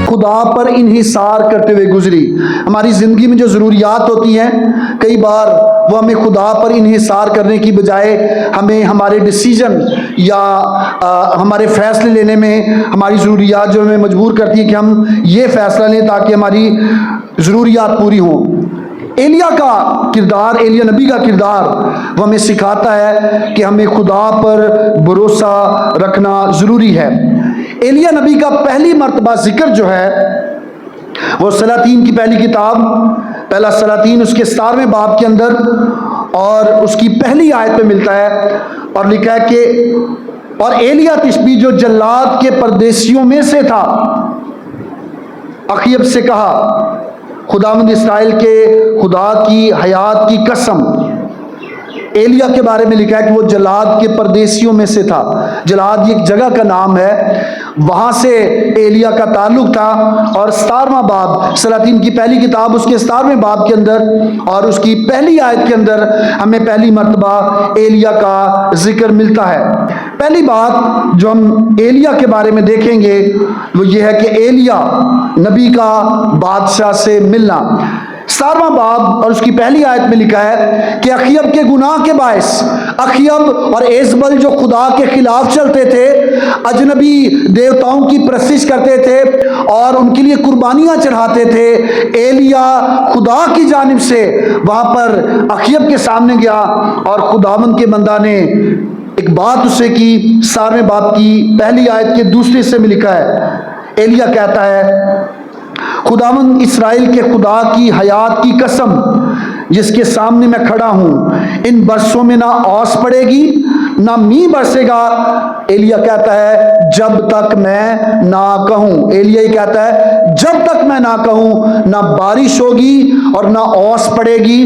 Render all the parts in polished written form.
खुदा पर इन्हिसार करते हुए गुजरी। हमारी ज़िंदगी में जो ज़रूरियात होती हैं, कई बार वो हमें खुदा पर इन्हिसार करने की बजाय हमें हमारे डिसीजन या हमारे फ़ैसले लेने में हमारी ज़रूरियात जो हमें मजबूर करती है कि हम ये फ़ैसला लें ताकि हमारी ज़रूरियात पूरी हों। एलिया का किरदार, एलिया नबी का किरदार वो हमें सिखाता है कि हमें खुदा पर भरोसा रखना ज़रूरी है। एलिया नबी का पहली मर्तबा जिक्र जो है वो सलातीन की पहली किताब, पहला सलातीन उसके 17वें बाब के अंदर और उसकी पहली आयत पे मिलता है और लिखा है कि और एलिया तिशबी जो जल्लाद के परदेसियों में से था, अखीब से कहा, खुदावंद इस्राएल के खुदा की हयात की कसम। एलिया के बारे में लिखा है कि वो जलाद के परदेसियों में से था। जलाद एक जगह का नाम है, वहाँ से एलिया का ताल्लुक था। और 17वां बाब, सलातीन की पहली किताब उसके 17वें बाब के अंदर और उसकी पहली आयत के अंदर हमें पहली मर्तबा एलिया का जिक्र मिलता है। पहली बात जो हम एलिया के बारे में देखेंगे वो ये है कि एलिया नबी का बादशाह से मिलना। 17वां बाब और उसकी पहली आयत में लिखा है कि अखीब के गुनाह के बायस अखीब और एजबल जो खुदा के खिलाफ चलते थे, अजनबी देवताओं की परस्तिश करते थे और उनके लिए कुर्बानियां चढ़ाते थे, एलिया खुदा की जानिब से वहां पर अखीब के सामने गया और खुदावंद के बंदा ने एक बात उससे की। 17वें बाब की पहली आयत के दूसरे हिस्से में लिखा है, एलिया कहता है, खुदावंद इस्राएल के खुदा की हयात की कसम जिसके सामने मैं खड़ा हूं, इन बरसों में ना औस पड़ेगी ना मींह बरसेगा। एलिया कहता है जब तक मैं ना कहूं, एलिया ही कहता है जब तक मैं ना कहूं ना बारिश होगी और ना औस पड़ेगी।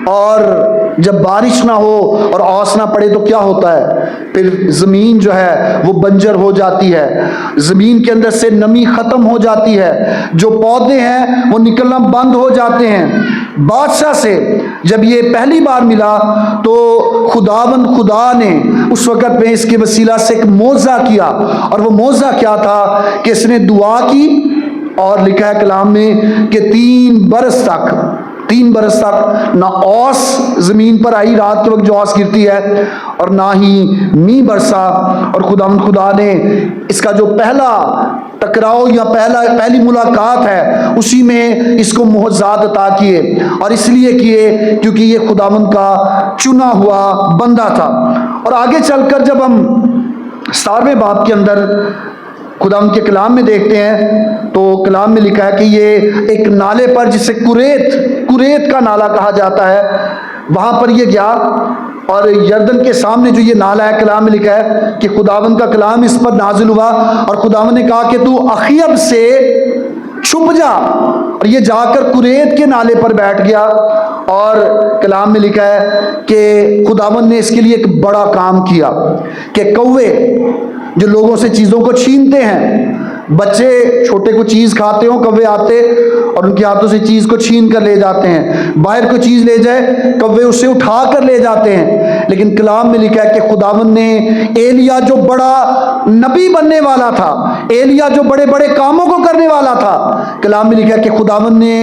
और जब बारिश ना हो और औस ना पड़े तो क्या होता है, फिर ज़मीन जो है वो बंजर हो जाती है, ज़मीन के अंदर से नमी ख़त्म हो जाती है, जो पौधे हैं वो निकलना बंद हो जाते हैं। बादशाह से जब ये पहली बार मिला तो खुदावंद खुदा ने उस वक़्त में इसके वसीला से एक मौज़ा किया। और वो मौज़ा क्या था कि इसने दुआ की और लिखा है कलाम में कि 3 बरस तक ना औस ज़मीन पर आई, रात के वक्त जो औस गिरती है, और ना ही मींह बरसा। और खुदा ने इसका जो पहला टकराव या पहली मुलाकात है उसी में इसको मुअज़्ज़ात अता किए, और इसलिए किए क्योंकि ये खुदावंद का चुना हुआ बंदा था। और आगे चलकर जब हम 17वें बाब के अंदर खुदावंद के कलाम में देखते हैं तो कलाम में लिखा है कि ये एक नाले पर जिसे कुरेत का नाला कहा जाता है, वहाँ पर ये गया और यरदन के सामने जो ये नाला है, कलाम में लिखा है कि खुदावंद का कलाम इस पर नाजिल हुआ और खुदावंद ने कहा कि तू अखीब से छुप जा। और ये जाकर कुरेत के नाले पर बैठ गया। और कलाम में लिखा है कि खुदावंद ने इसके लिए एक बड़ा काम किया कि कौवे जो लोगों से चीज़ों को छीनते हैं, बच्चे छोटे को चीज़ खाते हो, कौवे आते और उनके हाथों से चीज़ को छीन कर ले जाते हैं। बाहर को चीज़ ले जाए, कौवे उससे उठा कर ले जाते हैं। लेकिन कलाम में लिखा है कि खुदावंद ने एलिया जो बड़ा नबी बनने वाला था, एलिया जो बड़े बड़े कामों को करने वाला था, कलाम में लिखा है कि खुदावंद ने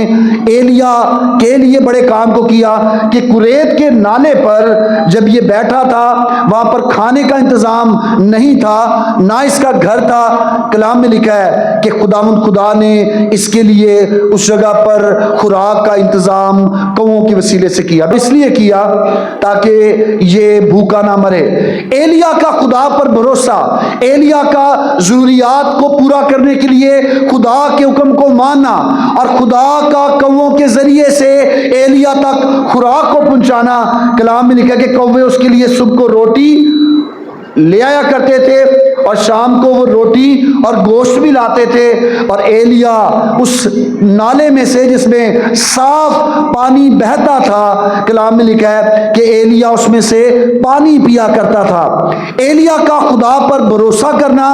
एलिया के लिए बड़े काम को किया कि कुरेत के नाले पर जब ये बैठा था वहाँ पर खाने का इंतज़ाम नहीं था, ना इसका घर था। कलाम में लिखा है कि खुदावंद खुदा ने इसके लिए उस जगह पर खुराक का इंतजाम कौवों के वसीले से किया। इसलिए किया ताकि ये भूखा ना मरे। एलिया का खुदा पर भरोसा, एलिया का जरूरियात को पूरा करने के लिए खुदा के हुक्म को मानना और खुदा का कौवों के जरिए से एलिया तक खुराक को पहुंचाना। कलाम में लिखा कि कौवे उसके लिए सुबह को रोटी ले आया करते थे और शाम को वो रोटी और गोश्त भी लाते थे। और एलिया उस नाले में से जिसमें साफ पानी बहता था, कलाम में लिखा है कि एलिया उसमें से पानी पिया करता था। एलिया का खुदा पर भरोसा करना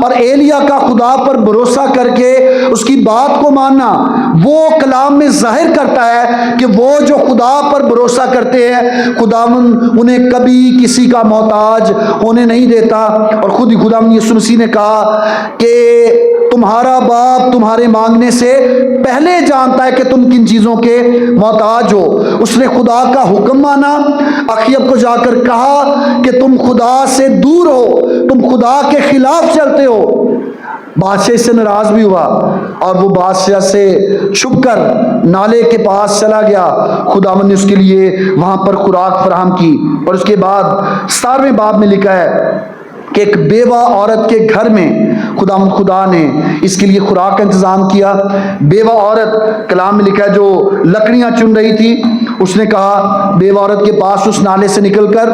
और एलिया का खुदा पर भरोसा करके उसकी बात को मानना, वो कलाम में जाहिर करता है कि वो जो खुदा पर भरोसा करते हैं, खुदावंद उन्हें कभी किसी का मोहताज होने नहीं देता। और खुद ही खुदावंद यीशु मसीह ने कहा कि तुम्हारा बाप तुम्हारे मांगने से पहले जानता है कि तुम किन चीजों के मोहताज हो। उसने खुदा का हुक्म माना, अखीब को जाकर कहा कि तुम खुदा से दूर हो, तुम खुदा के खिलाफ चलते हो। बादशाह से नाराज भी हुआ और वो बादशाह से छुपकर नाले के पास चला गया। खुदावंद ने उसके लिए वहां पर खुराक फराहम की। और उसके बाद 17वें बाब में लिखा है कि एक बेवा औरत के घर में खुदा ने इसके लिए खुराक का इंतजाम किया। बेवा औरत, कलाम में लिखा है, जो लकड़ियां चुन रही थी, उसने कहा बेवा औरत के पास उस नाले से निकलकर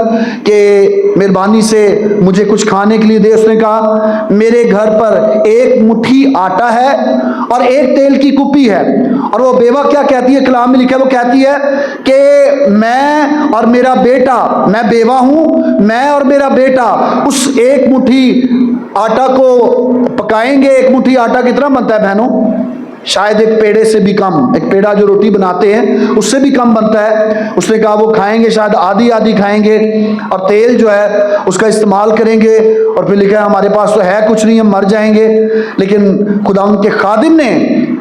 कि मेहरबानी से मुझे कुछ खाने के लिए दे। उसने कहा मेरे घर पर एक मुट्ठी आटा है और एक तेल की कुप्पी है। और वो बेवा क्या कहती है, कलाम में लिखा है, वो कहती है कि मैं और मेरा बेटा, मैं बेवा हूं, मैं और मेरा बेटा उस एक मुट्ठी आटा को पकाएंगे। एक मुट्ठी आटा कितना बनता है बहनों? शायद एक पेड़े से भी कम, एक पेड़ा जो रोटी बनाते हैं उससे भी कम बनता है। उसने कहा वो खाएंगे, शायद आधी आधी खाएंगे और तेल जो है उसका इस्तेमाल करेंगे। और फिर लिखा है हमारे पास तो है कुछ नहीं, हम मर जाएंगे। लेकिन खुदावंद के खादिम ने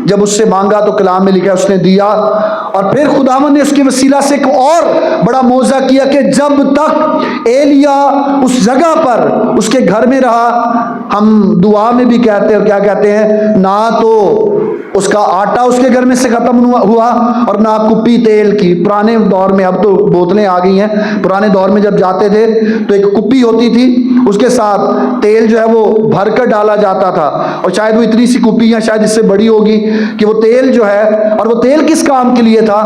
जब उससे मांगा तो कलाम में लिखा है उसने दिया। और फिर खुदावंद ने उसके वसीला से एक और बड़ा मौजा किया कि जब तक एलिया उस जगह पर उसके घर में रहा, हम दुआ में भी कहते हैं, क्या कहते हैं, ना तो उसका आटा उसके घर में से खत्म हुआ और ना कुप्पी तेल की। पुराने दौर में, अब तो बोतलें आ गई हैं, पुराने दौर में जब जाते थे तो एक कुप्पी होती थी, उसके साथ तेल जो है वो भरकर डाला जाता था। और शायद वो इतनी सी कुप्पी, या शायद इससे बड़ी होगी, कि वो तेल जो है, और वो तेल किस काम के लिए था?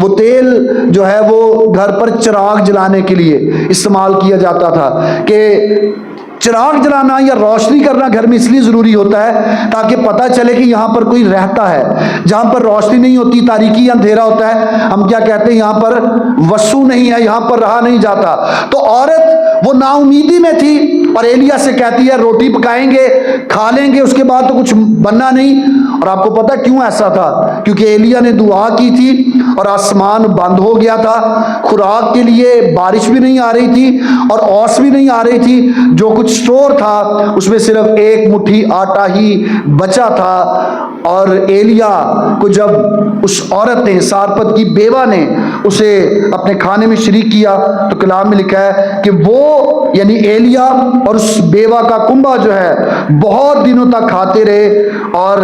वो तेल जो है वो घर पर चिराग जलाने के लिए इस्तेमाल किया जाता था। कि चिराग जलाना या रोशनी करना घर में इसलिए जरूरी होता है ताकि पता चले कि यहाँ पर कोई रहता है। जहाँ पर रोशनी नहीं होती, तारीकी या अंधेरा होता है, हम क्या कहते हैं, यहाँ पर वसु नहीं है, यहाँ पर रहा नहीं जाता। तो औरत वो नाउमीदी में थी और एलिया से कहती है रोटी पकाएंगे, खा लेंगे, उसके बाद तो कुछ बनना नहीं। और आपको पता क्यों ऐसा था? क्योंकि एलिया ने दुआ की थी और आसमान बंद हो गया था, खुराक के लिए बारिश भी नहीं आ रही थी और ओस भी नहीं आ रही थी। जो कुछ स्टोर था उसमें सिर्फ एक मुट्ठी आटा ही बचा था। और एलिया को जब उस औरत ने, सारपत की बेवा ने उसे अपने खाने में शरीक किया तो कलाम में लिखा है कि वो यानी एलिया और उस बेवा का कुंबा जो है बहुत दिनों तक खाते रहे। और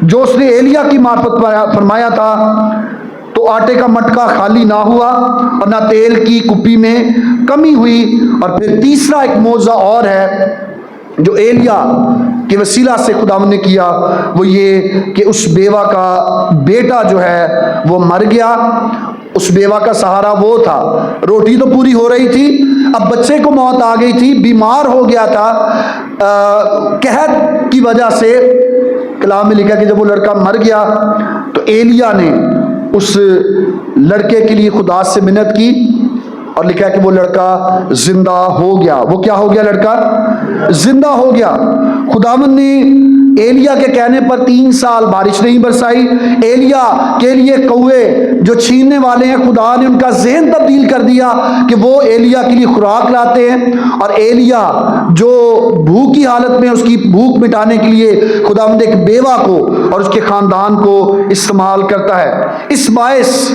जो उसने एलिया की मार्फत फरमाया था तो आटे का मटका खाली ना हुआ और ना तेल की कुप्पी में कमी हुई। और फिर तीसरा एक मौजा और है जो एलिया के वसीला से खुदावंद ने किया, वो ये कि उस बेवा का बेटा जो है वो मर गया। उस बेवा का सहारा वो था, रोटी तो पूरी हो रही थी, अब बच्चे को मौत आ गई थी, बीमार हो गया था कहत की वजह से। कलाम में लिखा कि जब वो लड़का मर गया तो एलिया ने उस लड़के के लिए खुदा से मिन्नत की और लिखा है कि वो लड़का जिंदा हो गया। वो क्या हो गया? लड़का जिंदा हो गया। खुदावंद ने एलिया के कहने पर 3 साल बारिश नहीं बरसाई। एलिया के लिए कौवे जो छीनने वाले हैं, खुदा ने उनका ज़हन तब्दील कर दिया कि वो एलिया के लिए खुराक लाते हैं। और एलिया जो भूख की हालत में, उसकी भूख मिटाने के लिए खुदावंद एक बेवा को और उसके खानदान को इस्तेमाल करता है। इस बायस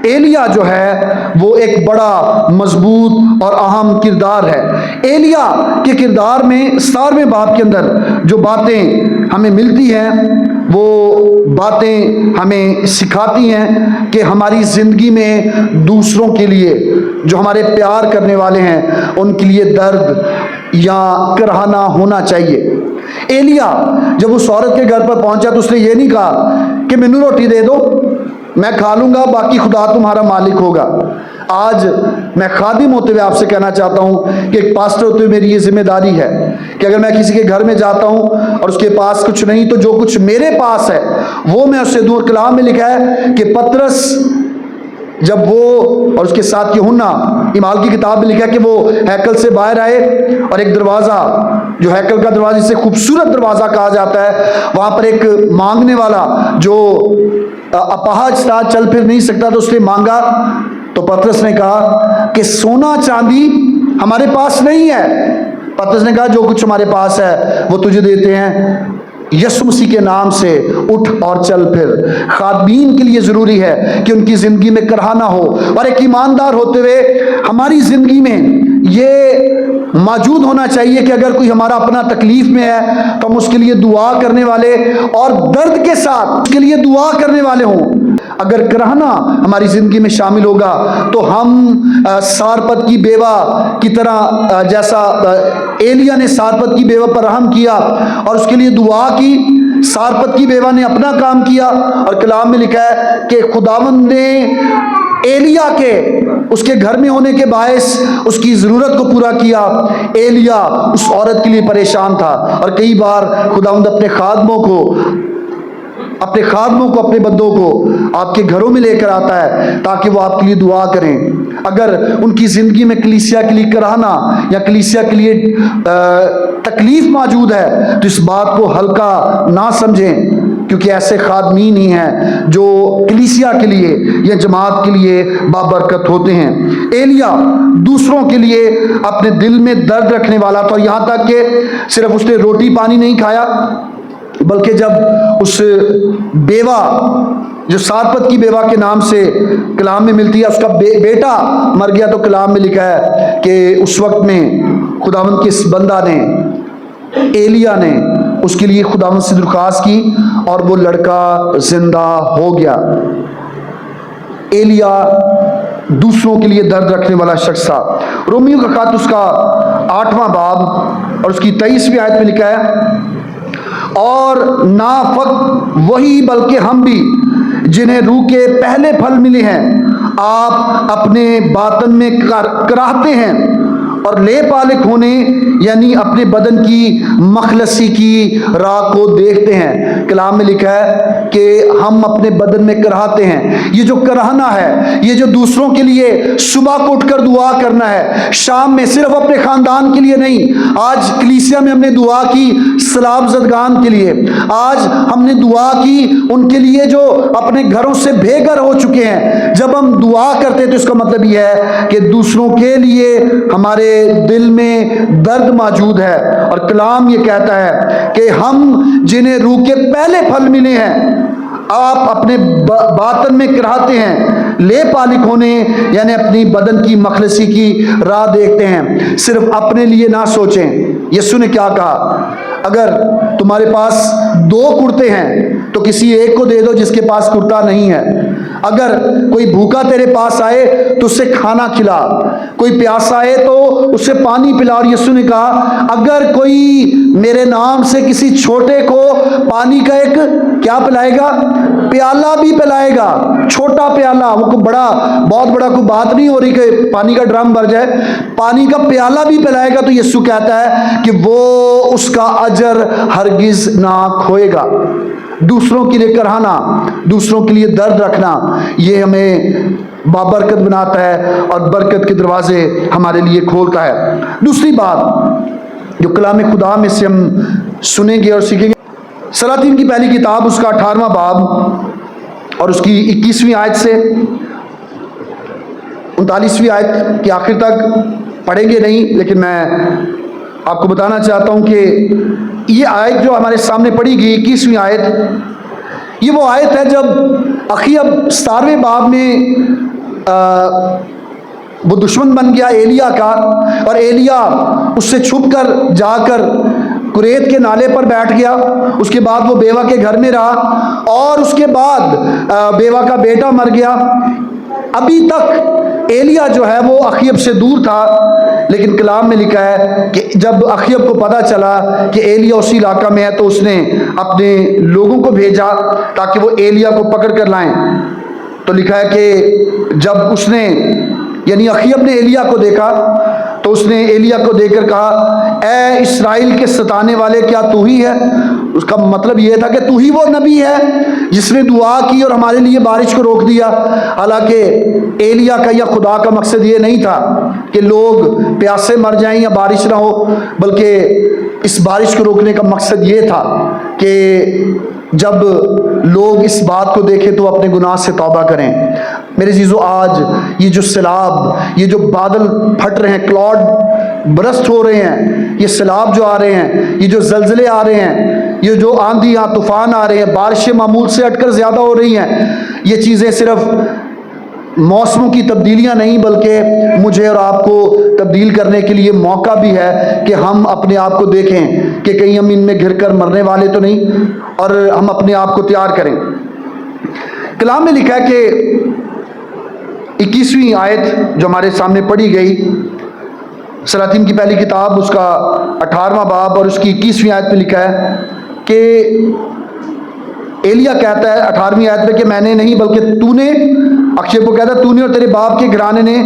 एलिया जो है वो एक बड़ा मजबूत और अहम किरदार है। एलिया के किरदार में 17वें बाब के अंदर जो बातें हमें मिलती हैं वो बातें हमें सिखाती हैं कि हमारी ज़िंदगी में दूसरों के लिए, जो हमारे प्यार करने वाले हैं, उनके लिए दर्द या कराहना होना चाहिए। एलिया जब उस औरत के घर पर पहुंचा तो उसने ये नहीं कहा कि मैनू रोटी दे दो, मैं खा लूंगा, बाकी खुदा तुम्हारा मालिक होगा। आज मैं खादिम होते हुए आपसे कहना चाहता हूं कि एक पास्टर होते हुए मेरी ये जिम्मेदारी है कि अगर मैं किसी के घर में जाता हूं और उसके पास कुछ नहीं तो जो कुछ मेरे पास है वो मैं उससे दूर। कलाम में लिखा है कि पतरस जब वो और उसके साथ यूहन्ना, इमाल की किताब में लिखा है कि वो हैकल से बाहर आए और एक दरवाज़ा, जो हैकल का दरवाजा जिसे खूबसूरत दरवाज़ा कहा जाता है, वहाँ पर एक मांगने वाला जो अपाहज था, चल फिर नहीं सकता, तो उसने मांगा। तो पतरस ने कहा कि सोना चांदी हमारे पास नहीं है। पतरस ने कहा जो कुछ हमारे पास है वो तुझे देते हैं। यीशु मसीह के नाम से उठ और चल फिर। खादमीन के लिए ज़रूरी है कि उनकी ज़िंदगी में कराहना हो, और एक ईमानदार होते हुए हमारी ज़िंदगी में ये मौजूद होना चाहिए कि अगर कोई हमारा अपना तकलीफ में है तो हम उसके लिए दुआ करने वाले और दर्द के साथ उसके लिए दुआ करने वाले हों। अगर कराहना हमारी ज़िंदगी में शामिल होगा तो हम सारपत की बेवा की तरह, जैसा एलिया ने सारपत की बेवा पर रहम किया और उसके लिए दुआ की, सारपत की बेवा ने अपना काम किया। और कलाम में लिखा है कि खुदावंद ने एलिया के उसके घर में होने के बायस उसकी ज़रूरत को पूरा किया। एलिया उस औरत के लिए परेशान था, और कई बार खुदावंद अपने खादमों को अपने बंदों को आपके घरों में लेकर आता है ताकि वो आपके लिए दुआ करें। अगर उनकी ज़िंदगी में कलीसिया के लिए कराहना या कलीसिया के लिए तकलीफ मौजूद है तो इस बात को हल्का ना समझें, क्योंकि ऐसे खादमीन ही हैं जो कलीसिया के लिए या जमात के लिए बाबरकत होते हैं। एलिया दूसरों के लिए अपने दिल में दर्द रखने वाला था, यहाँ तक कि सिर्फ उसने रोटी पानी नहीं खाया, बल्कि जब उस बेवा जो सारपत की बेवा के नाम से कलाम में मिलती है उसका बेटा मर गया, तो कलाम में लिखा है कि उस वक्त में खुदावंद के इस बंदा ने, एलिया ने उसके लिए खुदावंद से दरख्वास्त की और वो लड़का जिंदा हो गया। एलिया दूसरों के लिए दर्द रखने वाला शख्स था। रोमियो का खत उसका 8वां बाब और उसकी 23वीं आयत में लिखा है, और ना फक्त वही बल्कि हम भी जिन्हें रूह के पहले फल मिले हैं आप अपने बातन में कराहते हैं और ले पालिक होने यानी अपने बदन की मखलसी की राह को देखते हैं। कलाम में लिखा है कि हम अपने बदन में कराहते हैं। ये जो कराहना है, ये जो दूसरों के लिए सुबह को उठकर दुआ करना है, शाम में सिर्फ अपने खानदान के लिए नहीं। आज कलीसिया में हमने दुआ की सलामज़दगान के लिए, आज हमने दुआ की उनके लिए जो अपने घरों से बेघर हो चुके हैं। जब हम दुआ करते हैं तो इसका मतलब यह है कि दूसरों के लिए हमारे दिल में दर्द मौजूद है। और कलाम ये कहता है कि हम जिन्हें रूह के पहले फल मिले हैं आप अपने बातन में कराहते हैं, ले पालिक होने यानी अपनी बदन की मखलसी की राह देखते हैं। सिर्फ अपने लिए ना सोचें। यीशु ने क्या कहा, अगर तुम्हारे पास 2 कुर्ते हैं तो किसी एक को दे दो जिसके पास कुर्ता नहीं है। अगर कोई भूखा तेरे पास आए तो उससे खाना खिला, कोई प्यासा आए तो उससे पानी पिला। और यीशु ने कहा अगर कोई मेरे नाम से किसी छोटे को पानी का एक क्या पिलाएगा, प्याला भी पिलाएगा, छोटा प्याला, वो बहुत बड़ा कोई बात नहीं हो रही कि पानी का ड्रम भर जाए, पानी का प्याला भी पिलाएगा, तो यीशु कहता है कि वो उसका अजर हरगिज ना खोएगा। दूसरों के लिए कराहना, दूसरों के लिए दर्द रखना, ये हमें बाबरकत बनाता है और बरकत के दरवाजे हमारे लिए खोलता है। दूसरी बात जो कलाम खुदा में से हम सुनेंगे और सीखेंगे, सलातीन की पहली किताब उसका 18वां बाब और उसकी 21वीं आयत से 39वीं आयत की आखिर तक पढ़ेंगे नहीं, लेकिन मैं आपको बताना चाहता हूं कि ये आयत जो हमारे सामने पढ़ी गई 21वीं आयत, ये वो आयत है जब अखीब 17वें बाब में वो दुश्मन बन गया एलिया का, और एलिया उससे छुपकर जाकर कुरैत के नाले पर बैठ गया। उसके बाद वो बेवा के घर में रहा और उसके बाद बेवा का बेटा मर गया। अभी तक एलिया जो है वो अखीब से दूर था, लेकिन कलाम में लिखा है कि जब अखीब को पता चला कि एलिया उसी इलाका में है तो उसने अपने लोगों को भेजा ताकि वो एलिया को पकड़ कर लाएं। तो लिखा है कि जब उसने यानी अखीब ने एलिया को देखा तो उसने एलिया को देखकर कहा, ए इस्राएल के सताने वाले, क्या तू ही है? उसका मतलब यह था कि तू ही वो नबी है जिसने दुआ की और हमारे लिए बारिश को रोक दिया। हालांकि एलिया का या खुदा का मकसद ये नहीं था कि लोग प्यासे मर जाएं या बारिश ना हो, बल्कि इस बारिश को रोकने का मकसद ये था कि जब लोग इस बात को देखें तो अपने गुनाह से तौबा करें। मेरे जीजों, आज ये जो सैलाब, ये जो बादल फट रहे हैं, क्लाउड बरस्ट हो रहे हैं, ये सैलाब जो आ रहे हैं, ये जो जल्जले आ रहे हैं, ये जो आंधियाँ तूफान आ रहे हैं, बारिशें मामूल से हटकर ज़्यादा हो रही हैं, ये चीज़ें सिर्फ मौसमों की तब्दीलियां नहीं बल्कि मुझे और आपको तब्दील करने के लिए मौका भी है कि हम अपने आप को देखें कि कहीं हम इनमें घिर कर मरने वाले तो नहीं, और हम अपने आप को तैयार करें। कलाम में लिखा है कि 21वीं आयत जो हमारे सामने पढ़ी गई, सलातीन की पहली किताब उसका 18वां बाब और उसकी 21वीं आयत में लिखा है कि एलिया कहता है 18वीं आयत में कि मैंने नहीं बल्कि तूने, अक्षय को कहता है, तूने और तेरे बाप के घराने ने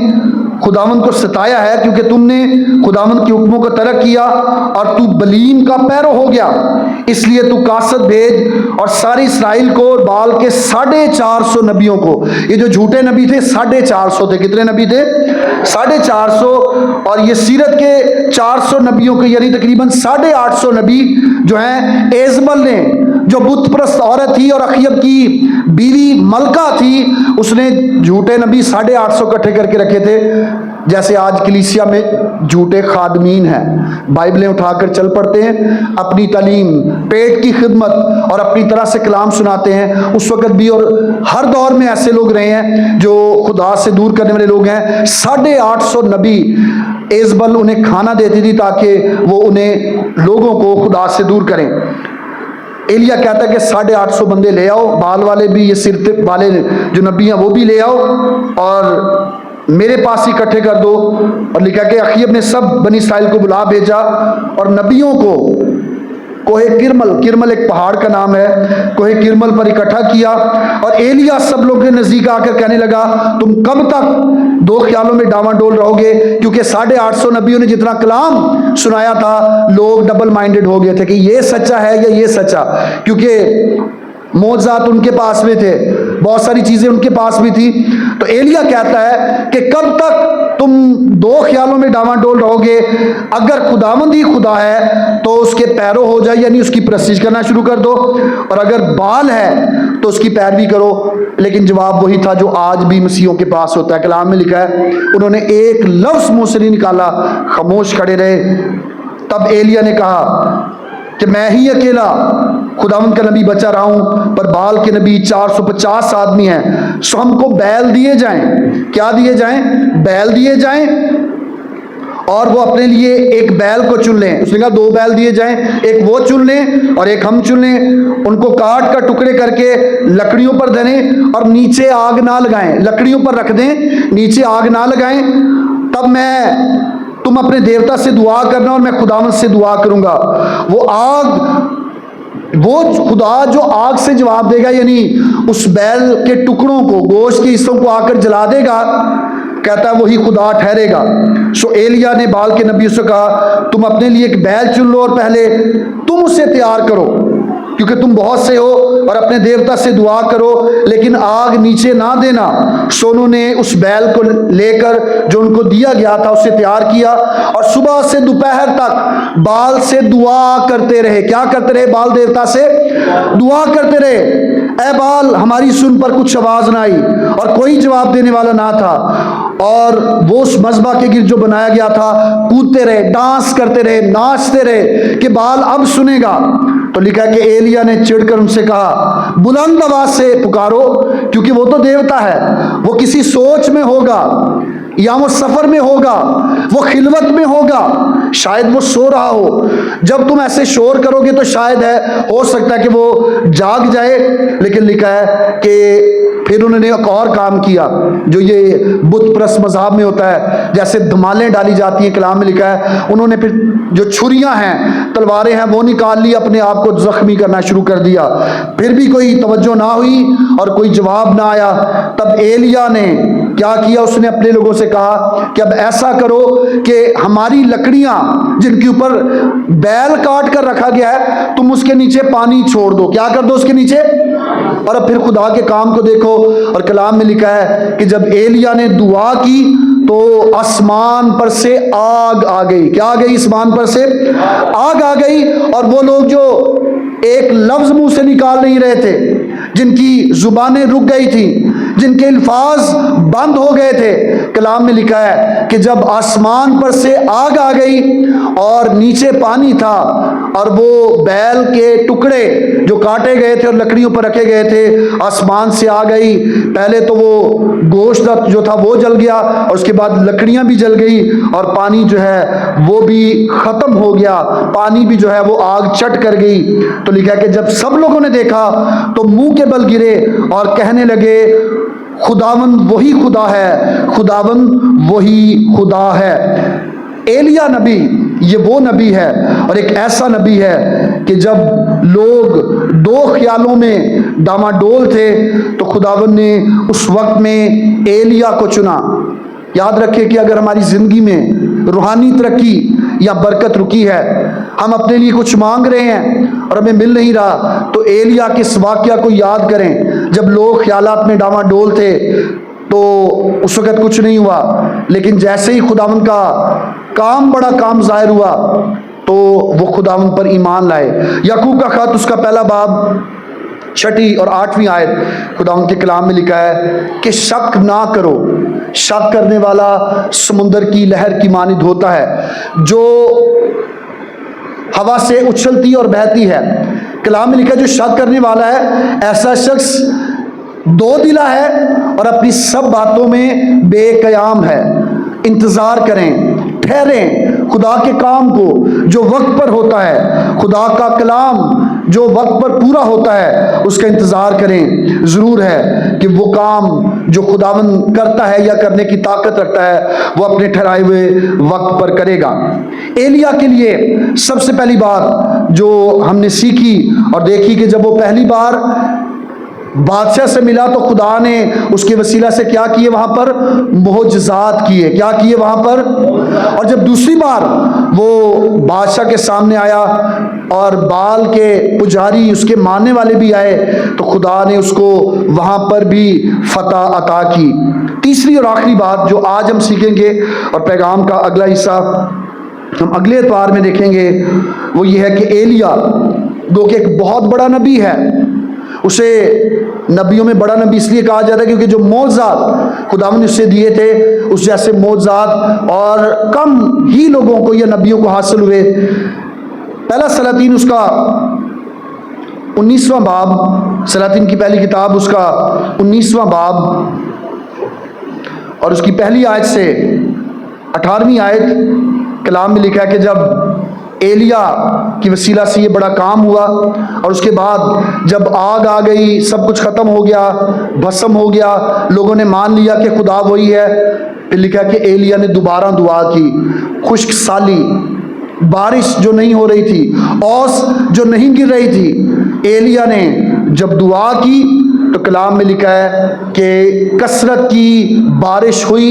खुदावंद को सताया है, क्योंकि तुमने खुदावंद के हुक्मों को तर्क किया और तू बलीम का पैरो हो गया। इसलिए तू कासत भेज और सारे इसराइल को और बाल के 450 नबियों को, ये जो झूठे नबी थे 450 थे, कितने नबी थे? 450, और ये सीरत के 400 नबियों को, यानी तकरीबन 850 नबी जो हैं, एजबल ने जो बुत प्रस्त औरत थी और अखयब की बीवी मलका थी, उसने झूठे नबी 850 इकट्ठे करके रखे थे। जैसे आज कलीसिया में झूठे खादमीन हैं, बाइबलें उठाकर चल पड़ते हैं, अपनी तालीम, पेट की खिदमत और अपनी तरह से कलाम सुनाते हैं। उस वक्त भी और हर दौर में ऐसे लोग रहे हैं जो खुदा से दूर करने वाले लोग हैं। 850 नबी एजबल उन्हें खाना देती थी ताकि वो उन्हें लोगों को खुदा से दूर करें। एलिया कहता है कि 850 बंदे ले आओ, बाल वाले भी, ये सिर वाले जो नबी हैं वो भी ले आओ और मेरे पास ही इकट्ठे कर दो। और लिखा कि अखयब ने सब बनी इस्राएल को बुला भेजा और नबियों को कोहे किरमल, किरमल एक पहाड़ का नाम है, कोहे किरमल पर इकट्ठा किया। और एलिया सब लोग के नजदीक आकर कहने लगा, तुम कब तक दो ख्यालों में डावाडोल रहोगे? क्योंकि 850 नबियों ने जितना कलाम सुनाया था, लोग डबल माइंडेड हो गए थे कि ये सच्चा है या ये सच्चा, क्योंकि मौजज़ात उनके पास में थे, बहुत सारी चीजें उनके पास भी थी। तो एलिया कहता है कि कब तक तुम दो ख्यालों में डावाडोल रहोगे? अगर खुदावंद ही खुदा है तो उसके पैरों हो जाए, यानी उसकी प्रस्तिश करना शुरू कर दो, और अगर बाल है तो उसकी पैरवी करो। लेकिन जवाब वही था जो आज भी मसीहों के पास होता है। कलाम में लिखा है, उन्होंने एक लफ्ज मुंह से नहीं निकाला, खामोश खड़े रहे। तब एलिया ने कहा कि मैं ही अकेला खुदावंद का नबी बचा रहा हूं, पर बाल के नबी 450 आदमी हैं, सो हमको बैल दिए जाएं। क्या दिए जाएं? बैल दिए जाएं, और वो अपने लिए एक बैल को चुन लें। उसने कहा 2 बैल दिए जाएं, एक वो चुन लें और एक हम चुन लें। उनको काट कर टुकड़े करके लकड़ियों पर धरें और नीचे आग ना लगाएं, लकड़ियों पर रख दें, नीचे आग ना लगाएं। तब तुम अपने देवता से दुआ करना और मैं खुदावंद से दुआ करूंगा। वो खुदा जो आग से जवाब देगा, यानी उस बैल के टुकड़ों को, गोश्त के हिस्सों को आकर जला देगा, कहता है वही खुदा ठहरेगा। सो एलिया ने बाल के नबियों से कहा, तुम अपने लिए एक बैल चुन लो और पहले तुम उसे तैयार करो, क्योंकि तुम बहुत से हो, और अपने देवता से दुआ करो, लेकिन आग नीचे ना देना। सो उन्होंने उस बैल को लेकर जो उनको दिया गया था उसे तैयार किया, और सुबह से दोपहर तक बाल से दुआ करते रहे। क्या करते रहे? बाल देवता से दुआ करते रहे, ऐ बाल हमारी सुन, पर कुछ आवाज ना आई और कोई जवाब देने वाला ना था। और वो उस मज़बा के गिर्द जो बनाया गया था कूदते रहे, डांस करते रहे, नाचते रहे कि बाल अब सुनेगा। तो लिखा कि एलिया ने चिढ़कर उनसे कहा, बुलंद आवाज से पुकारो, क्योंकि वो तो देवता है, वो किसी सोच में होगा या वो सफर में होगा, वो खिलवत में होगा, शायद वो सो रहा हो। जब तुम ऐसे शोर करोगे तो शायद हो सकता है कि वो जाग जाए। लेकिन लिखा है कि फिर उन्होंने एक और काम किया जो ये बुत प्रस्त मज़हब में होता है, जैसे धमालें डाली जाती हैं। कलाम में लिखा है उन्होंने फिर जो छुरियां हैं, तलवारें हैं, वो निकाल ली, अपने आप को जख्मी करना शुरू कर दिया। फिर भी कोई तवज्जो ना हुई और कोई जवाब ना आया। तब एलिया ने क्या किया? उसने अपने लोगों से कहा कि अब ऐसा करो कि हमारी लकड़ियां जिनके ऊपर बैल काट कर रखा गया है, तुम उसके नीचे पानी छोड़ दो। क्या कर दो? उसके नीचे। और अब फिर खुदा के काम को देखो। और कलाम में लिखा है कि जब एलिया ने दुआ की तो आसमान पर से आग आ गई। क्या आ गई? आसमान पर से आग आ गई। और वो लोग जो एक लफ्ज मुंह से निकाल नहीं रहे थे, जिनकी जुबानें रुक गई थी, जिनके अल्फाज बंद हो गए थे। कलाम में लिखा है कि जब आसमान पर से आग आ गई और नीचे पानी था और वो बैल के टुकड़े जो काटे गए थे और लकड़ियों पर रखे गए थे आसमान से आ गई। पहले तो वो गोश्त जो था वो जल गया और उसके बाद लकड़ियां भी जल गई और पानी जो है वो भी खत्म हो गया, पानी भी जो है वो आग चट कर गई। तो लिखा है कि जब सब लोगों ने देखा तो मुंह के बल गिरे और कहने लगे खुदावंद वही खुदा है, खुदावंद वही खुदा है। एलिया नबी ये वो नबी है और एक ऐसा नबी है कि जब लोग दो ख्यालों में डामाडोल थे तो खुदावंद ने उस वक्त में एलिया को चुना। याद रखें कि अगर हमारी जिंदगी में रूहानी तरक्की या बरकत रुकी है, हम अपने लिए कुछ मांग रहे हैं और हमें मिल नहीं रहा, तो एलिया के इस वाकया को याद करें। जब लोग ख्यालात में डामाडोल थे तो उस वक्त कुछ नहीं हुआ, लेकिन जैसे ही खुदावंद का बड़ा काम जाहिर हुआ तो वो खुदावंद पर ईमान लाए। याकूब का खत उसका पहला बाब 6 और 8वीं आयत खुदावंद के कलाम में लिखा है कि शक ना करो, शक करने वाला समुंदर की लहर की मानिंद होता है जो हवा से उछलती और बहती है। कलाम में लिखा है जो शक करने वाला है ऐसा शख्स दो दिला है और अपनी सब बातों में बेकयाम है। इंतजार करें, ठहरें खुदा के काम को जो वक्त पर होता है, खुदा का कलाम जो वक्त पर पूरा होता है उसका इंतजार करें। जरूर है कि वो काम जो खुदावंद करता है या करने की ताकत रखता है वो अपने ठहराए हुए वक्त पर करेगा। एलिया के लिए सबसे पहली बात जो हमने सीखी और देखी कि जब वो पहली बार बादशाह से मिला तो खुदा ने उसके वसीला से क्या किए, वहां पर मोजज़ात किए। क्या किए वहां पर? और जब दूसरी बार वो बादशाह के सामने आया और बाल के पुजारी उसके मानने वाले भी आए तो खुदा ने उसको वहां पर भी फतह अता की। तीसरी और आखिरी बात जो आज हम सीखेंगे और पैगाम का अगला हिस्सा हम अगले एतवार में देखेंगे वो ये है कि एलिया जो कि एक बहुत बड़ा नबी है, उसे नबियों में बड़ा नबी इसलिए कहा जाता है क्योंकि जो मौजज़ात खुदावंद ने उससे दिए थे उस जैसे मौजज़ात और कम ही लोगों को या नबियों को हासिल हुए। पहला सलातीन उसका 19वां बाब, सलातीन की पहली किताब उसका 19वां बाब और उसकी पहली आयत से 18वीं आयत कलाम में लिखा है कि जब एलिया की वसीला से ये बड़ा काम हुआ और उसके बाद जब आग आ गई, सब कुछ खत्म हो गया, भस्म हो गया, लोगों ने मान लिया कि खुदा वही है। फिर लिखा कि एलिया ने दोबारा दुआ की। खुश्क साली, बारिश जो नहीं हो रही थी, ओस जो नहीं गिर रही थी, एलिया ने जब दुआ की तो कलाम में लिखा है कि कसरत की बारिश हुई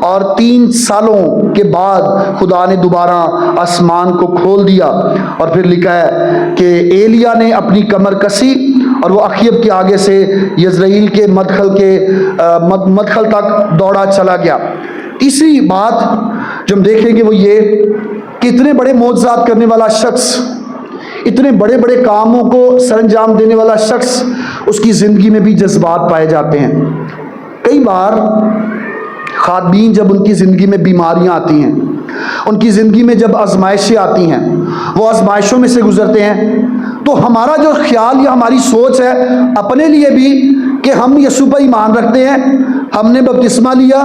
और 3 सालों के बाद खुदा ने दोबारा आसमान को खोल दिया। और फिर लिखा है कि एलिया ने अपनी कमर कसी और वो अखीब के आगे से यज़राइल के मदखल तक दौड़ा चला गया। तीसरी बात जो हम देखेंगे वो ये कि इतने बड़े मौजज़ात करने वाला शख्स, इतने बड़े बड़े कामों को सरंजाम देने वाला शख्स, उसकी ज़िंदगी में भी जज्बात पाए जाते हैं। कई बार खादमीन जब उनकी ज़िंदगी में बीमारियां आती हैं, उनकी ज़िंदगी में जब आजमाइशें आती हैं, वो आजमाइशों में से गुजरते हैं तो हमारा जो ख्याल या हमारी सोच है अपने लिए भी कि हम यीशु पर ईमान रखते हैं, हमने बपतिस्मा लिया,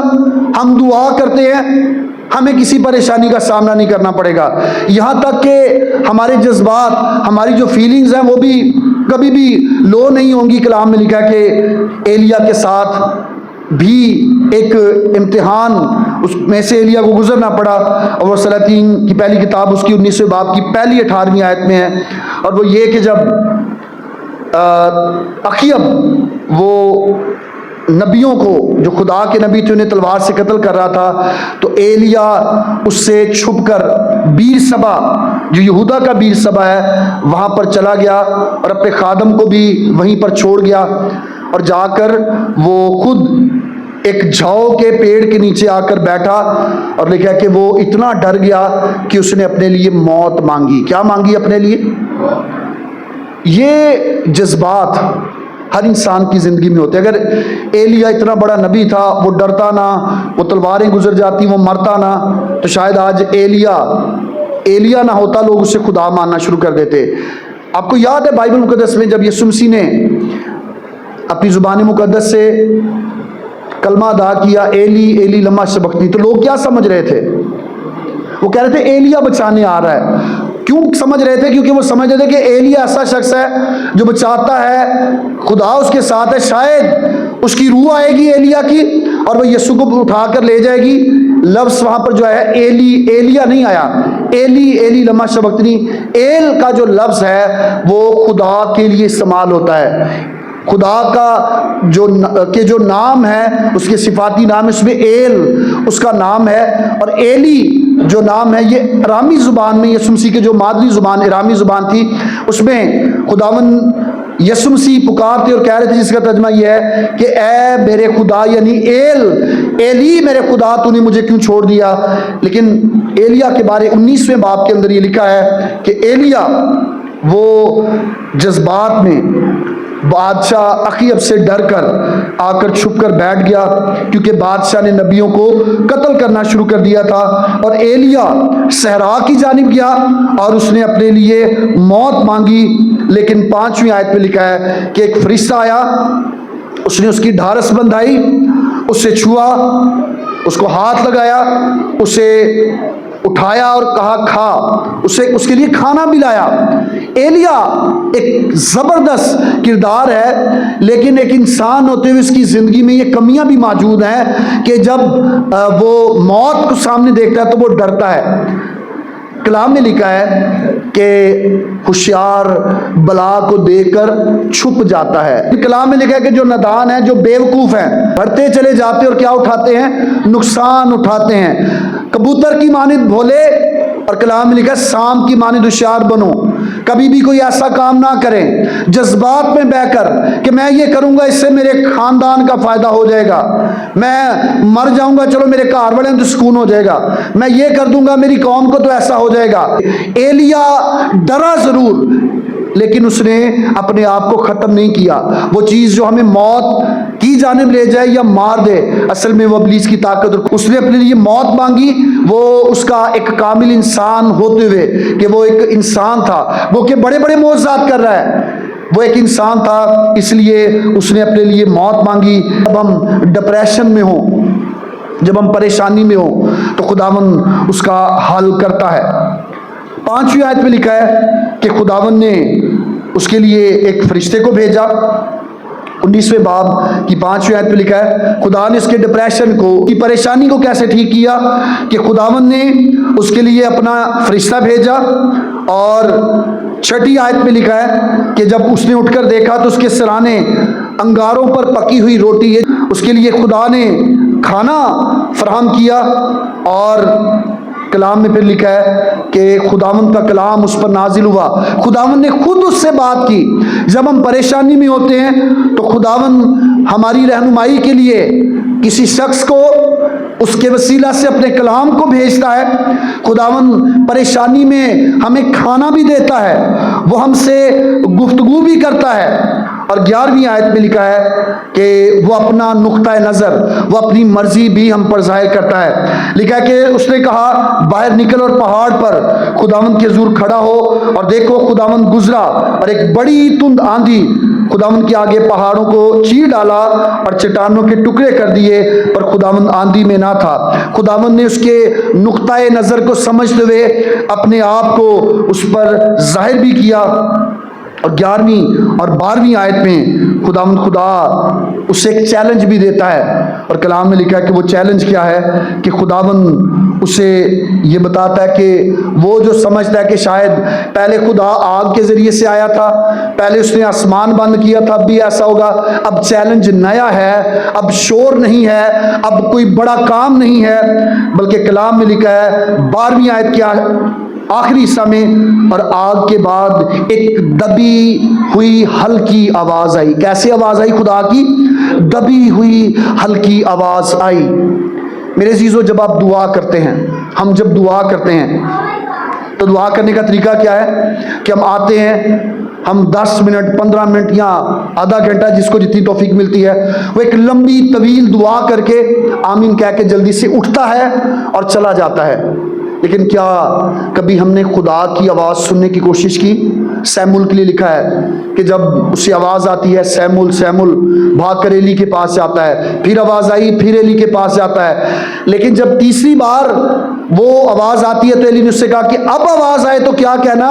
हम दुआ करते हैं, हमें किसी परेशानी का सामना नहीं करना पड़ेगा। यहाँ तक कि हमारे जज्बात, हमारी जो फीलिंग्स हैं वो भी कभी भी लो नहीं होंगी। कलाम में लिखा है कि एलिया के साथ भी एक इम्तिहान उसमें से एलिया को गुजरना पड़ा और वो सलातीन की पहली किताब उसकी 19वें बाब की पहली 18वीं आयत में है। और वो ये कि जब अखीब वो नबियों को, जो खुदा के नबी थे, उन्हें तलवार से कत्ल कर रहा था तो एलिया उससे छुपकर बीर सबा, जो यहूदा का बीर सबा है, वहाँ पर चला गया और अपने खादम को भी वहीं पर छोड़ गया और जाकर वो खुद एक झाओ के पेड़ के नीचे आकर बैठा और लिखा कि वो इतना डर गया कि उसने अपने लिए मौत मांगी। क्या मांगी? अपने लिए। ये जज्बात हर इंसान की ज़िंदगी में होते हैं। अगर एलिया इतना बड़ा नबी था, वो डरता ना, वो तलवारें गुजर जाती, वो मरता ना, तो शायद आज एलिया ना होता, लोग उसे खुदा मानना शुरू कर देते। आपको याद है बाइबल मुकद्दस में जब यीशु मसीह ने अपनी ज़ुबान मुकद्दस से कलमा अदा किया, एली एली लम्मा सबक्तनी, तो लोग क्या समझ रहे थे? वो कह रहे थे एलिया बचाने आ रहा है। क्यों समझ रहे थे? क्योंकि वो समझ रहे थे कि एलिया ऐसा शख्स है जो बचाता है, खुदा उसके साथ है, शायद उसकी रूह आएगी एलिया की और वो यीशु को उठाकर ले जाएगी। लफ्ज़ वहां पर जो है एलिया नहीं आया, एली एली लम्मा सबक्तनी। एल का जो लफ्ज़ है वो खुदा के लिए इस्तेमाल होता है। खुदा का जो नाम है, उसके सिफाती नाम है, उसमें एल उसका नाम है। और एली जो नाम है, ये अरामी ज़ुबान में, यीशु मसीह की जो मादरी ज़ुबान अरामी ज़ुबान थी, उसमें खुदावन यीशु मसीह पुकारते और कह रहे थे, जिसका तर्जमा यह है कि ए मेरे खुदा, यानी एली मेरे खुदा, तूने मुझे क्यों छोड़ दिया। लेकिन एलिया के बारे 19वें बाब के अंदर ये लिखा है कि एलिया वो जज्बात में बादशाह अखीब से डर कर आकर छुप कर बैठ गया, क्योंकि बादशाह ने नबियों को कत्ल करना शुरू कर दिया था। और एलिया सहरा की जानिब गया और उसने अपने लिए मौत मांगी। लेकिन 5वीं आयत में लिखा है कि एक फरिश्ता आया, उसने उसकी ढारस बंधाई, उससे छुआ, उसको हाथ लगाया, उसे उठाया और कहा खा, उसे उसके लिए खाना भी लाया। एलिया एक ज़बरदस्त किरदार है, लेकिन एक इंसान होते हुए उसकी ज़िंदगी में ये कमियां भी मौजूद हैं कि जब वो मौत को सामने देखता है तो वो डरता है। कलाम में लिखा है कि होशियार बला को देखकर छुप जाता है। कलाम में लिखा है कि जो नादान है, जो बेवकूफ़ हैं, बढ़ते चले जाते और क्या उठाते हैं? नुकसान उठाते हैं। कबूतर की मानिंद भोले, और कलाम में लिखा है सांप की मानिंद होशियार बनो। कभी भी कोई ऐसा काम ना करें जज्बात में बहकर कि मैं ये करूंगा, इससे मेरे खानदान का फायदा हो जाएगा, मैं मर जाऊंगा, चलो मेरे घर वाले तो सुकून हो जाएगा, मैं ये कर दूंगा, मेरी कौम को तो ऐसा हो जाएगा। एलिया डरा जरूर, लेकिन उसने अपने आप को ख़त्म नहीं किया। वो चीज़ जो हमें मौत की जानिब ले जाए या मार दे, असल में वो इब्लीस की ताकत। उसने अपने लिए मौत मांगी, वो उसका एक कामिल इंसान होते हुए कि वो एक इंसान था, वो के बड़े बड़े मौजज़ात कर रहा है, वो एक इंसान था, इसलिए उसने अपने लिए मौत मांगी। जब हम डिप्रेशन में हों, जब हम परेशानी में हों, तो खुदावन उसका हल करता है। 5वीं आयत में लिखा है कि खुदावन ने उसके लिए एक फरिश्ते को भेजा। 19वें बाब की 5वीं आयत में लिखा है खुदा ने उसके डिप्रेशन को, की परेशानी को कैसे ठीक किया कि खुदावन ने उसके लिए अपना फरिश्ता भेजा। और 6ठी आयत में लिखा है कि जब उसने उठकर देखा तो उसके सिराने अंगारों पर पकी हुई रोटी है, उसके लिए खुदा ने खाना फराहम किया। और कलाम में फिर लिखा है कि खुदावंद का कलाम उस पर नाजिल हुआ, खुदावंद ने खुद उससे बात की। जब हम परेशानी में होते हैं तो खुदावंद हमारी रहनुमाई के लिए किसी शख्स को उसके वसीला से अपने कलाम को भेजता है। खुदावंद परेशानी में हमें खाना भी देता है, वो हमसे गुफ्तगू भी करता है। और 11वीं आयत में लिखा है कि वो अपना नुक्ता नज़र, वो अपनी मर्जी भी हम पर जाहिर करता है। लिखा है कि उसने कहा बाहर निकल और पहाड़ पर खुदावंद के हुजूर खड़ा हो। और देखो खुदावंद गुजरा और एक बड़ी तुंद आंधी खुदावंद के आगे पहाड़ों को चीर डाला और चट्टानों के टुकड़े कर दिए, पर खुदावंद आंधी में ना था। खुदावंद ने उसके नुक्ता नज़र को समझते हुए अपने आप को उस पर जाहिर भी किया। और 11वीं और 12वीं आयत में खुदा उसे एक चैलेंज भी देता है। और कलाम में लिखा है कि वो चैलेंज क्या है कि खुदावंद उसे ये बताता है कि वो जो समझता है कि शायद पहले खुदा आग के ज़रिए से आया था, पहले उसने आसमान बंद किया था, अब भी ऐसा होगा। अब चैलेंज नया है, अब शोर नहीं है, अब कोई बड़ा काम नहीं है, बल्कि कलाम में लिखा है 12वीं आयत क्या है आखिरी हिस्सा में, और आग के बाद एक दबी हुई हल्की आवाज़ आई। कैसी आवाज़ आई? खुदा की दबी हुई हल्की आवाज़ आई। मेरे अज़ीज़ों, जब आप दुआ करते हैं, हम जब दुआ करते हैं तो दुआ करने का तरीका क्या है कि हम आते हैं, हम 10 मिनट 15 मिनट या आधा घंटा, जिसको जितनी तौफीक मिलती है, वो एक लंबी तवील दुआ करके आमीन कह के जल्दी से उठता है और चला जाता है। लेकिन क्या कभी हमने खुदा की आवाज़ सुनने की कोशिश की? सैमुल के लिए लिखा है कि जब उससे आवाज़ आती है, सैमुल सैमुल, भाग कर एली के पास जाता है, फिर आवाज़ आई, फिर एली के पास जाता है। लेकिन जब तीसरी बार वो आवाज़ आती है तो एली ने उससे कहा कि अब आवाज़ आए तो क्या कहना,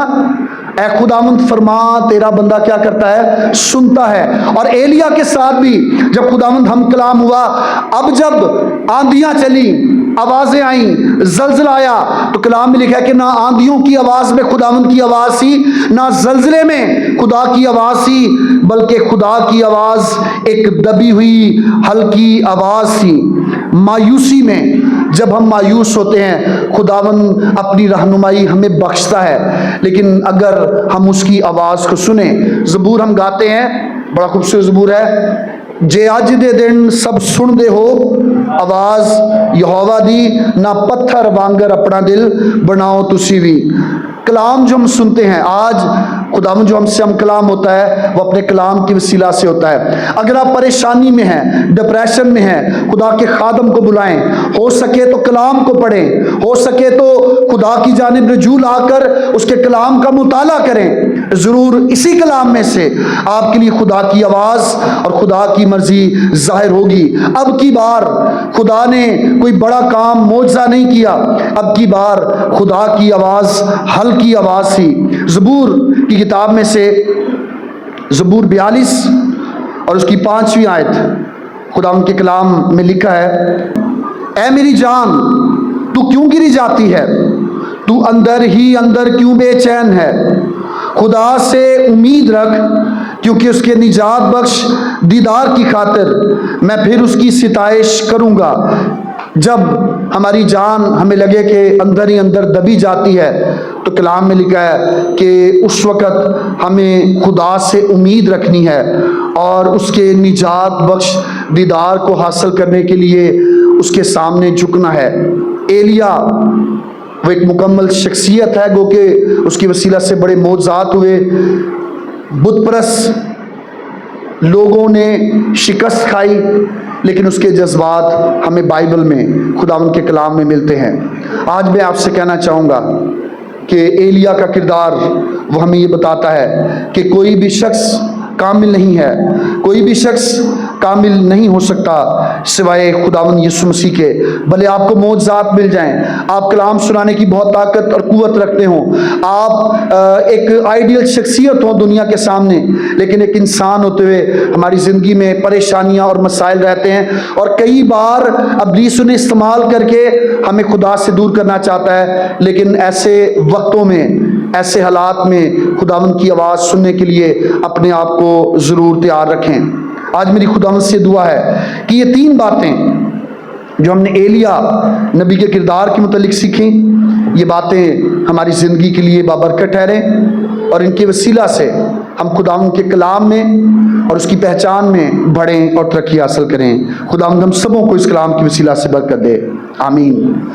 ऐ खुदावंद फरमा तेरा बंदा क्या करता है, सुनता है। और एलिया के साथ भी जब खुदावंद हम कलाम हुआ, अब जब आंधियां चली, आवाजें आई, जलजला आया, तो कलाम में लिखा है कि ना आंधियों की आवाज में खुदावंद की आवाज थी, ना जलजले में खुदा की आवाज थी, बल्कि खुदा की आवाज एक दबी हुई हल्की आवाज थी। मायूसी में जब हम मायूस होते हैं, खुदावंद अपनी रहनुमाई हमें बख्शता है, लेकिन अगर हम उसकी आवाज को सुने। ज़बूर हम गाते हैं, बड़ा खूबसूरत ज़बूर है, जे अज दे दिन सब सुन दे हो आवाज यहोवा दी, ना पत्थर वांगर अपना दिल बनाओ तुसी भी। कलाम जो हम सुनते हैं आज, खुदावंद जो हमसे हम कलाम होता है वो अपने कलाम की वसीला से होता है। अगर आप परेशानी में हैं, डिप्रेशन में हैं, खुदा के खादम को बुलाएं, हो सके तो कलाम को पढ़ें, हो सके तो खुदा की जानिब रुजू लाकर उसके कलाम का मुताला करें। ज़रूर इसी कलाम में से आपके लिए खुदा की आवाज़ और खुदा की मर्जी जाहिर होगी। अब की बार खुदा ने कोई बड़ा काम मौजज़ा नहीं किया, अब की बार खुदा की आवाज़ हल्की आवाज़ थी। ज़बूर की किताब में से ज़बूर 42 और उसकी 5वीं आयत, खुदा उनके कलाम में लिखा है, ऐ मेरी जान तू क्यों गिरी जाती है, तू अंदर ही अंदर क्यों बेचैन है। खुदा से उम्मीद रख, क्योंकि उसके निजात बख्श दीदार की खातिर मैं फिर उसकी सिताइश करूँगा। जब हमारी जान हमें लगे कि अंदर ही अंदर दबी जाती है, तो कलाम में लिखा है कि उस वक़्त हमें खुदा से उम्मीद रखनी है और उसके निजात बख्श दीदार को हासिल करने के लिए उसके सामने झुकना है। एलिया वो एक मुकम्मल शख्सियत है, गो के उसकी वसीला से बड़े मौजज़ात हुए। बुतपरस्त लोगों ने शिकस्त खाई, लेकिन उसके जज्बात हमें बाइबल में, खुदावंद के कलाम में मिलते हैं। आज मैं आपसे कहना चाहूँगा कि एलिया का किरदार वो हमें ये बताता है कि कोई भी शख्स कामिल नहीं है, कोई भी शख्स कामिल नहीं हो सकता सिवाय खुदावंद यीशु मसीह के। भले आपको मौजज़ात मिल जाएं, आप कलाम सुनाने की बहुत ताकत और कुव्वत रखते हों, आप एक आइडियल शख्सियत हो दुनिया के सामने, लेकिन एक इंसान होते हुए हमारी ज़िंदगी में परेशानियां और मसाइल रहते हैं, और कई बार इब्लीस उन्हें इस्तेमाल करके हमें खुदा से दूर करना चाहता है। लेकिन ऐसे वक्तों में, ऐसे हालात में खुदावंद की आवाज़ सुनने के लिए अपने आप को ज़रूर तैयार रखें। आज मेरी खुदावंद से दुआ है कि ये 3 बातें जो हमने एलिया नबी के किरदार के मुतालिक सीखी, ये बातें हमारी ज़िंदगी के लिए बाबरकत ठहरें और इनके वसीला से हम खुदावंद के कलाम में और उसकी पहचान में बढ़ें और तरक्की हासिल करें। खुदावंद हम सबों को इस कलाम की वसीला से बरकत दे। आमीन।